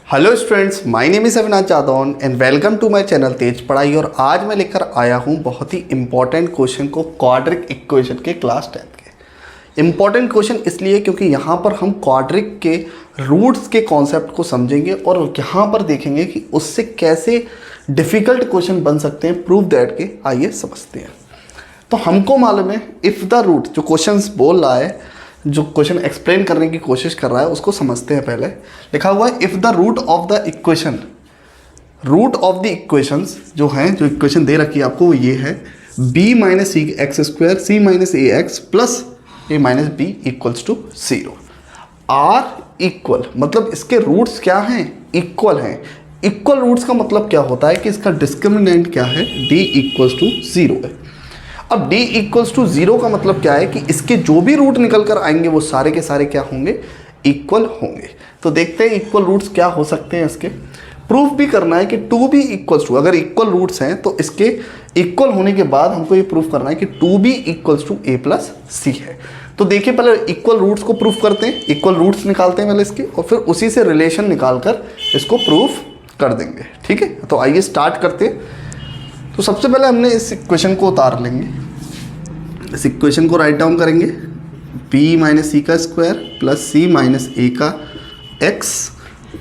Hello students, my name is Avinash Jadaun and welcome to my channel Tez Padhai. और आज मैं लेकर आया हूँ बहुत ही इंपॉर्टेंट क्वेश्चन को क्वाड्रिक इक्वेशन के क्लास 10 के। इंपॉर्टेंट क्वेश्चन इसलिए क्योंकि यहाँ पर हम क्वाड्रिक के रूट्स के कॉन्सेप्ट को समझेंगे और यहाँ पर देखेंगे कि उससे कैसे डिफ़िकल्ट क्वेश्चन बन सकते हैं प्रूव दैट के। आइए समझते हैं। तो हमको मालूम है इफ़ द रूट, जो क्वेश्चन बोल रहा है, जो क्वेश्चन एक्सप्लेन करने की कोशिश कर रहा है उसको समझते हैं। पहले लिखा हुआ है if the root of the equation, root of the equations जो हैं, जो इक्वेशन दे रखी है आपको वो ये है b minus c x square c minus a x plus a minus b equals to 0 are equal, मतलब इसके रूट्स क्या हैं? इक्वल हैं। इक्वल रूट्स का मतलब क्या होता है कि इसका डिस्क्रिमिनेंट क्या है? d इक्वल्स टू 0 है। अब d इक्वल्स टू 0 का मतलब क्या है कि इसके जो भी रूट निकल कर आएंगे वो सारे के सारे क्या होंगे? इक्वल होंगे। तो देखते हैं इक्वल रूट्स क्या हो सकते हैं। इसके प्रूफ भी करना है कि 2b इक्वल्स टू, अगर इक्वल रूट्स हैं तो इसके इक्वल होने के बाद हमको ये प्रूफ करना है कि 2b equals to a plus C है। तो देखिए पहले इक्वल रूट्स को प्रूफ करते हैं, इक्वल रूट्स निकालते हैं पहले इसके, और फिर उसी से रिलेशन निकाल कर इसको प्रूफ कर देंगे। ठीक है, तो आइए स्टार्ट करते हैं। तो सबसे पहले हमने इस इक्वेशन को उतार लेंगे। इस इक्वेशन को राइट डाउन करेंगे b माइनस सी का square plus c minus a का x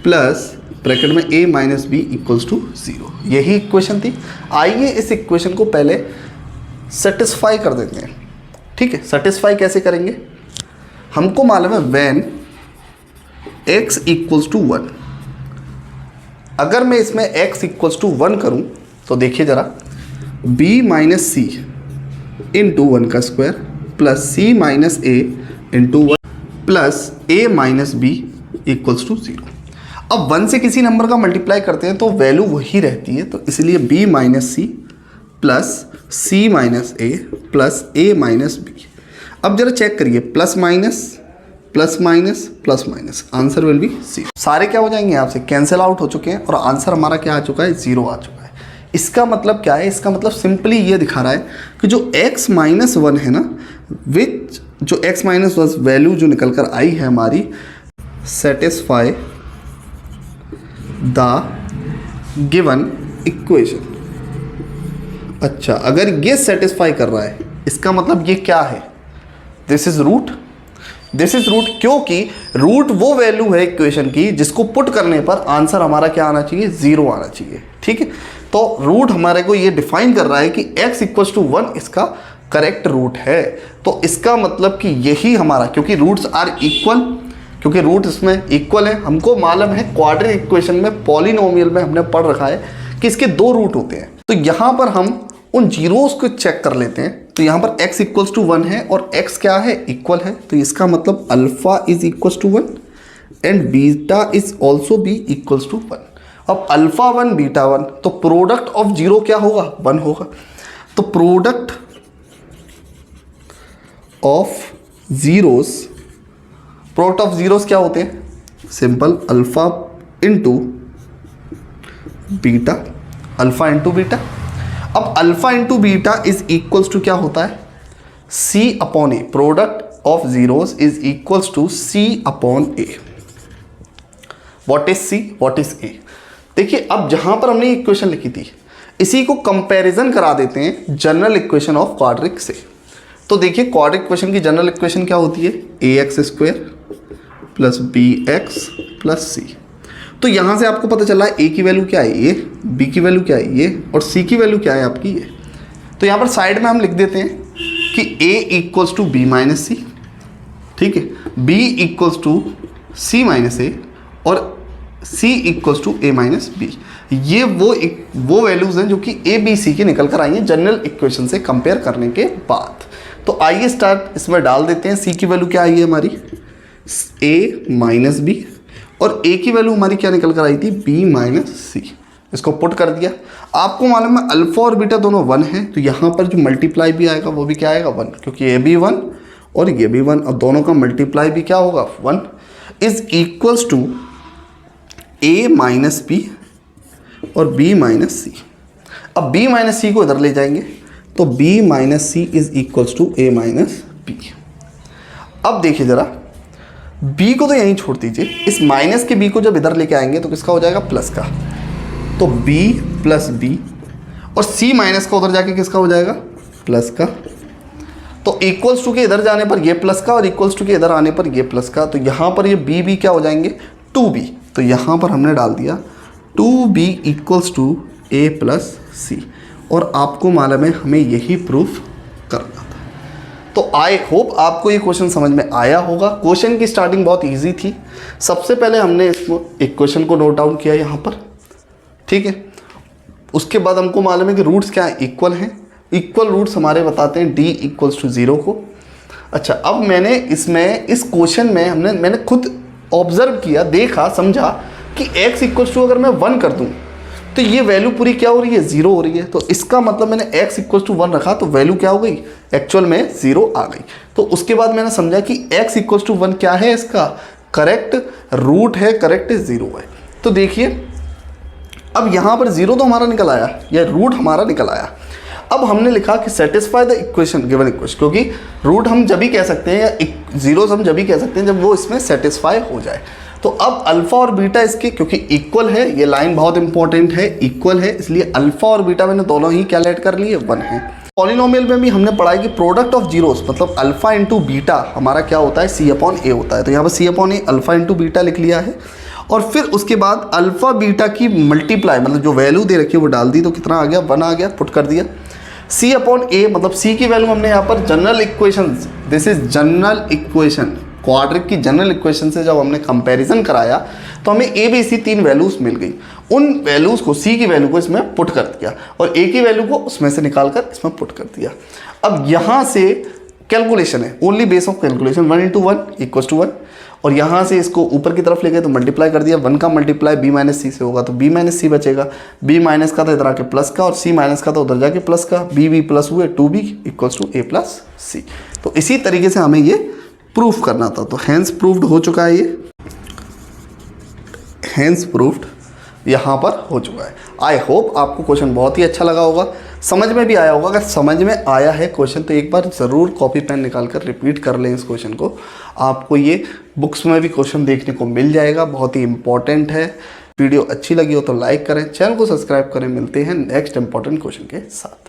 प्लस ब्रैकेट में a minus b equals to 0। यही इक्वेशन थी। आइए इस इक्वेशन को पहले सेटिस्फाई कर देते हैं। ठीक है, सेटिस्फाई कैसे करेंगे? हमको मालूम है व्हेन x इक्वल्स टू 1, अगर मैं इसमें x इक्वल्स टू 1 करूं तो देखिए ज़रा, b माइनस सी इंटू 1 का square plus c minus a into 1 plus a minus b equals to 0। अब 1 से किसी नंबर का मल्टीप्लाई करते हैं तो वैल्यू वही रहती है, तो इसलिए b minus C plus c minus A plus a minus b. अब जरा चेक करिए, plus minus plus minus plus minus, answer will be 0। सारे क्या हो जाएंगे? आपसे कैंसिल आउट हो चुके हैं और आंसर हमारा क्या आ चुका है? 0 आ चुका है। इसका मतलब क्या है? इसका मतलब सिंपली ये दिखा रहा है कि जो x माइनस 1 है ना, विच जो x माइनस 1 वैल्यू जो निकल कर आई है हमारी, सेटिस्फाई द गिवन इक्वेशन। अच्छा, अगर ये सेटिस्फाई कर रहा है इसका मतलब ये क्या है? This is root, this is root, क्योंकि रूट वो वैल्यू है इक्वेशन की जिसको पुट करने पर आंसर हमारा क्या आना चाहिए? 0 आना चाहिए। ठीक है, तो रूट हमारे को ये डिफाइन कर रहा है कि x इक्वल्स टू 1 इसका करेक्ट रूट है। तो इसका मतलब कि यही हमारा, क्योंकि रूट्स आर इक्वल, क्योंकि रूट इसमें इक्वल है। हमको मालूम है क्वाड्रिक इक्वेशन में, पॉलिनोमियल में हमने पढ़ रखा है कि इसके 2 रूट होते हैं। तो यहाँ पर हम उन जीरोस को चेक कर लेते हैं। तो यहाँ पर x इक्वल्स टू 1 है और x क्या है? इक्वल है। तो इसका मतलब alpha is equals to 1 and beta is also be equals to 1। अब अल्फा 1 बीटा 1, तो प्रोडक्ट ऑफ 0 क्या होगा? 1 होगा। तो product of zeros, product of zeros क्या होते हैं? Simple, alpha into beta, alpha into beta. अब alpha into beta is equals to क्या होता है? c upon A. Product of zeros is equals to c upon A. What is c, what is a? देखिए, अब जहां पर हमने equation लिखी थी इसी को कंपैरिजन करा देते हैं जनरल इक्वेशन ऑफ क्वाड्रिक से। तो देखिए क्वाड्रिक इक्वेशन की जनरल इक्वेशन क्या होती है? ax square plus bx plus c। तो यहां से आपको पता चला है a की वैल्यू क्या है? ये, b की वैल्यू क्या है? ये, और c की वैल्यू क्या है आपकी? ये। तो यहां पर साइड में हम लिख देते हैं कि a equals to b minus C. ठीक है, b equals to c minus A और c equals to a minus B. ये वो वैल्यूज हैं जो कि a b c की निकल कर आई हैं जनरल इक्वेशन से कंपेयर करने के बाद। तो आइए स्टार्ट इसमें डाल देते हैं। c की वैल्यू क्या आई है हमारी? a माइनस बी, और a की वैल्यू हमारी क्या निकल कर आई थी? b माइनस सी। इसको पुट कर दिया। आपको मालूम है अल्फा और बीटा दोनों 1 है, तो यहाँ पर जो मल्टीप्लाई भी आएगा वो भी क्या आएगा? 1, क्योंकि ये भी 1 और ये भी 1, और दोनों का मल्टीप्लाई भी क्या होगा? 1 is equals to a minus b और b माइनस सी। अब b माइनस सी को इधर ले जाएंगे तो b minus c is equals to a minus b. अब देखिए ज़रा, बी को तो यहीं छोड़ दीजिए, इस माइनस के बी को जब इधर लेके आएंगे तो किसका हो जाएगा, प्लस का। तो b प्लस बी, और c माइनस का उधर जाके किसका हो जाएगा, प्लस का। तो इक्वल्स टू के इधर जाने पर ये प्लस का और इक्वल्स टू के इधर आने पर ये प्लस का। तो यहाँ पर ये b क्या हो जाएंगे, 2b। तो यहाँ पर हमने डाल दिया 2b equals to a plus C, और आपको मालूम है हमें यही प्रूफ करना था। तो आई होप आपको ये क्वेश्चन समझ में आया होगा। क्वेश्चन की स्टार्टिंग बहुत इजी थी। सबसे पहले हमने इसको इक्वेशन को नोट डाउन किया यहाँ पर, ठीक है। उसके बाद हमको मालूम है कि रूट्स क्या है, इक्वल हैं। इक्वल रूट्स हमारे बताते हैं d इक्वल्स टू 0 को। अच्छा, अब मैंने इसमें इस क्वेश्चन में मैंने खुद ऑब्जर्व किया, देखा, समझा कि x इक्वल्स टू अगर मैं 1 कर दूँ तो ये वैल्यू पूरी क्या हो रही है, 0 हो रही है। तो इसका मतलब मैंने x इक्वल्स टू 1 रखा तो वैल्यू क्या हो गई, एक्चुअल में 0 आ गई। तो उसके बाद मैंने समझा कि x इक्वल्स टू 1 क्या है, इसका करेक्ट रूट है, करेक्ट 0 है। तो देखिए अब यहाँ पर 0 तो हमारा निकल आया, यह रूट हमारा निकल आया। अब हमने लिखा कि satisfy the equation given equation, क्योंकि रूट हम जब भी कह सकते हैं या जीरोस हम जब भी कह सकते हैं जब वो इसमें सेटिस्फाई हो जाए। तो अब अल्फा और बीटा इसके क्योंकि इक्वल है, ये लाइन बहुत इंपॉर्टेंट है, इक्वल है, इसलिए अल्फा और बीटा मैंने दोनों ही क्या लेट कर लिए, 1 है। पॉलिनोमियल में भी हमने पढ़ा है कि प्रोडक्ट ऑफ जीरोस मतलब अल्फा इंटू बीटा हमारा क्या होता है, c अपॉन ए होता है। तो यहाँ पर c अपॉन ए अल्फा इंटू बीटा लिख लिया है, और फिर उसके बाद अल्फा बीटा की मल्टीप्लाई मतलब जो वैल्यू दे रखी है वो डाल दी। तो कितना आ गया, 1 आ गया, पुट कर दिया। c अपॉन ए मतलब c की वैल्यू हमने यहाँ पर general equation, this is general equation, quadric की जनरल इक्वेशन से जब हमने कंपैरिजन कराया तो हमें ए बी सी 3 वैल्यूज मिल गई। उन वैल्यूज को, c की वैल्यू को इसमें पुट कर दिया और a की वैल्यू को उसमें से निकाल कर इसमें पुट कर दिया। अब यहाँ से कैलकुलेशन है, only base of calculation, 1 into 1 equals to 1, और यहाँ से इसको ऊपर की तरफ ले गए तो मल्टीप्लाई कर दिया। 1 का मल्टीप्लाई b माइनस सी से होगा तो b माइनस सी बचेगा, b माइनस का था इधर आके प्लस का, और c माइनस का था उधर जाके प्लस का, b प्लस हुए 2b equals to a plus C. तो इसी तरीके से हमें ये प्रूफ करना था। तो हैंस प्रूफ्ड हो चुका है, ये हैंस प्रूफ्ड यहाँ पर हो चुका है। आई होप आपको क्वेश्चन बहुत ही अच्छा लगा होगा, समझ में भी आया होगा। अगर समझ में आया है क्वेश्चन तो एक बार ज़रूर कॉपी पेन निकाल कर रिपीट कर लें इस क्वेश्चन को। आपको ये बुक्स में भी क्वेश्चन देखने को मिल जाएगा, बहुत ही इंपॉर्टेंट है। वीडियो अच्छी लगी हो तो लाइक करें, चैनल को सब्सक्राइब करें। मिलते हैं नेक्स्ट इंपॉर्टेंट क्वेश्चन के साथ।